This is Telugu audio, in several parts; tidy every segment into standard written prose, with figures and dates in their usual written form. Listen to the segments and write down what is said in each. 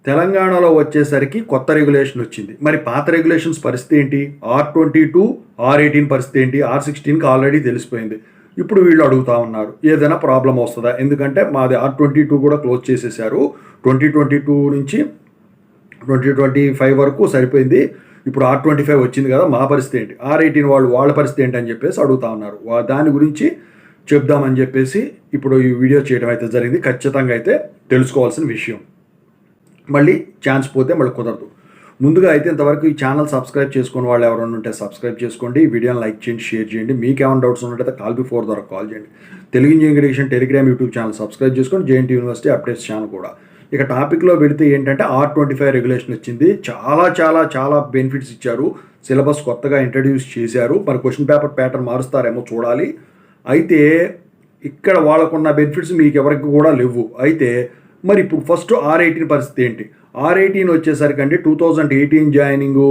తెలంగాణలో వచ్చేసరికి కొత్త రెగ్యులేషన్ వచ్చింది. మరి పాత రెగ్యులేషన్స్ పరిస్థితి ఏంటి? R22, R18 పరిస్థితి ఏంటి? R16కి ఆల్రెడీ తెలిసిపోయింది. ఇప్పుడు వీళ్ళు అడుగుతా ఉన్నారు ఏదైనా ప్రాబ్లం వస్తుందా? ఎందుకంటే మాది R22 కూడా క్లోజ్ చేసేసారు. 2022 నుంచి 2025 వరకు సరిపోయింది. ఇప్పుడు R25 వచ్చింది కదా, మా పరిస్థితి ఏంటి? R18 వాళ్ళ పరిస్థితి ఏంటి అని చెప్పేసి అడుగుతా ఉన్నారు. దాని గురించి చెప్దామని చెప్పేసి ఇప్పుడు ఈ వీడియో చేయడం అయితే జరిగింది. ఖచ్చితంగా అయితే తెలుసుకోవాల్సిన విషయం. మళ్ళీ ఛాన్స్ పోతే మళ్ళీ కుదరదు. ముందుగా అయితే ఇంతవరకు ఈ ఛానల్ సబ్స్క్రైబ్ చేసుకుని వాళ్ళు ఎవరైనా ఉంటే సబ్స్క్రైబ్ చేసుకోండి. ఈ వీడియోని లైక్ చేయండి, షేర్ చేయండి. మీకు ఏమైనా డౌట్స్ ఉన్నట్టయితే కాల్ బిఫోర్ ద్వారా కాల్ చేయండి. Telugu engineering education Telegram YouTube channel subscribe చేసుకోండి. జేఎన్టీ యూనివర్సిటీ అప్డేట్స్ ఛానల్ కూడా. ఇక టాపిక్లో వెళితే ఏంటంటే R25 రెగ్యులేషన్ వచ్చింది. చాలా చాలా చాలా బెనిఫిట్స్ ఇచ్చారు. సిలబస్ కొత్తగా ఇంట్రడ్యూస్ చేశారు. మరి క్వశ్చన్ పేపర్ ప్యాటర్న్ మారుస్తారేమో చూడాలి. అయితే ఇక్కడ వాళ్ళకున్న బెనిఫిట్స్ మీకు ఎవరికి కూడా లేవు. అయితే మరి ఇప్పుడు ఫస్ట్ R18 పరిస్థితి ఏంటి? R18 వచ్చేసరికి అంటే 2018 joining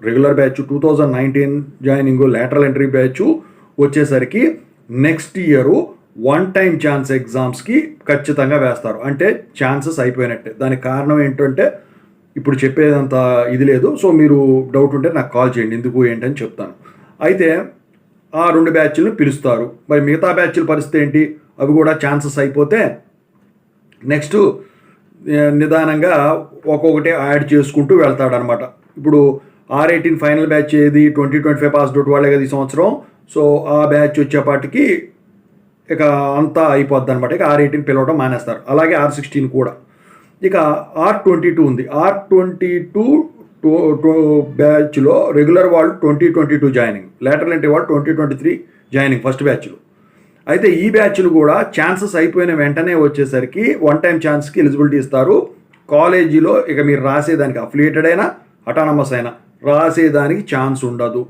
regular batch, 2019 joining lateral entry batch వచ్చేసరికి next year one time chance ఎగ్జామ్స్కి ఖచ్చితంగా వేస్తారు. అంటే ఛాన్సెస్ అయిపోయినట్టే. దానికి కారణం ఏంటంటే ఇప్పుడు చెప్పేదంత ఇది లేదు. సో మీరు డౌట్ ఉంటే నాకు కాల్ చేయండి, ఎందుకు ఏంటని చెప్తాను. అయితే ఆ 2 బ్యాచ్లను పిలుస్తారు. మరి మిగతా బ్యాచ్ల పరిస్థితి ఏంటి? అవి కూడా ఛాన్సెస్ అయిపోతే నెక్స్ట్ నిదానంగా ఒక్కొక్కటి యాడ్ చేసుకుంటూ వెళ్తాడనమాట. ఇప్పుడు R18 ఫైనల్ బ్యాచ్ ఏది 2025 పాస్ అవుట్ వాళ్ళే కదా ఈ సంవత్సరం. సో ఆ బ్యాచ్ వచ్చేపాటికి ఇక అంతా అయిపోద్ది అనమాట. ఇక R18 పిలవడం మానేస్తారు. అలాగే R16 కూడా. ఇక R22 ఉంది. R22 బ్యాచ్లో రెగ్యులర్ వాళ్ళు 2022 జాయినింగ్, లేటరల్ ఎంట్రీ వాళ్ళు 2023 జాయినింగ్ ఫస్ట్ బ్యాచ్లో. అయితే ఈ బ్యాచ్లు కూడా ఛాన్సెస్ అయిపోయిన వెంటనే వచ్చేసరికి వన్ టైం ఛాన్స్కి ఎలిజిబిలిటీ ఇస్తారు. కాలేజీలో ఇక మీరు రాసేదానికి అఫిలియేటెడ్ అయినా అటానమస్ అయినా రాసేదానికి ఛాన్స్ ఉండదు.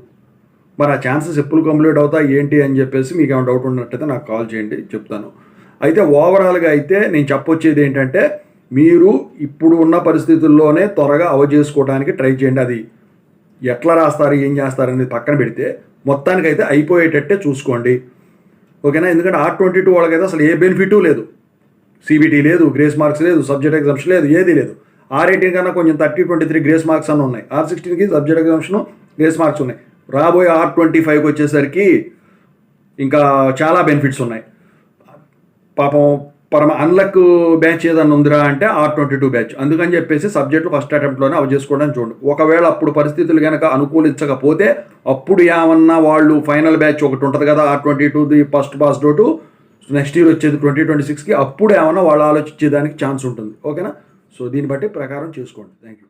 మరి ఆ ఛాన్సెస్ ఎప్పుడు కంప్లీట్ అవుతాయి ఏంటి అని చెప్పేసి మీకు ఏమైనా డౌట్ ఉన్నట్టయితే నాకు కాల్ చేయండి, చెప్తాను. అయితే ఓవరాల్గా అయితే నేను చెప్పొచ్చేది ఏంటంటే మీరు ఇప్పుడు ఉన్న పరిస్థితుల్లోనే త్వరగా చేసుకోవడానికి ట్రై చేయండి. అది ఎట్లా రాస్తారు ఏం చేస్తారు అనేది పక్కన పెడితే మొత్తానికైతే అయిపోయేటట్టే చూసుకోండి, ఓకేనా? ఎందుకంటే R22 వాళ్ళకైతే అసలు ఏ బెనిఫిట్ లేదు. CBT లేదు, గ్రేస్ మార్క్స్ లేదు, సబ్జెక్ట్ ఎగ్జామ్షన్ లేదు, ఏది లేదు. R18 కన్నా కొంచెం 30-23 గ్రేస్ మార్క్స్ అన్నీ ఉన్నాయి. R16కి సబ్జెక్ట్ ఎగ్జామ్షన్ గ్రేస్ మార్క్స్ ఉన్నాయి. రాబోయే R25కి వచ్చేసరికి ఇంకా చాలా బెనిఫిట్స్ ఉన్నాయి. పాపం పరమ అన్లక్ బ్యాచ్ ఏదన్నా ఉందిరా అంటే R22 బ్యాచ్. అందుకని చెప్పేసి సబ్జెక్టులు ఫస్ట్ అటెంప్ట్లోనే అవి చేసుకోవడానికి చూడండి. ఒకవేళ అప్పుడు పరిస్థితులు కనుక అనుకూలించకపోతే అప్పుడు ఏమన్నా వాళ్ళు ఫైనల్ బ్యాచ్ ఒకటి ఉంటుంది కదా R22 first pass out, next year వచ్చేది 2026కి, అప్పుడు ఏమన్నా వాళ్ళు ఆలోచించేదానికి ఛాన్స్ ఉంటుంది, ఓకేనా? సో దీన్ని బట్టి ప్రకారం చేసుకోండి. Thank you.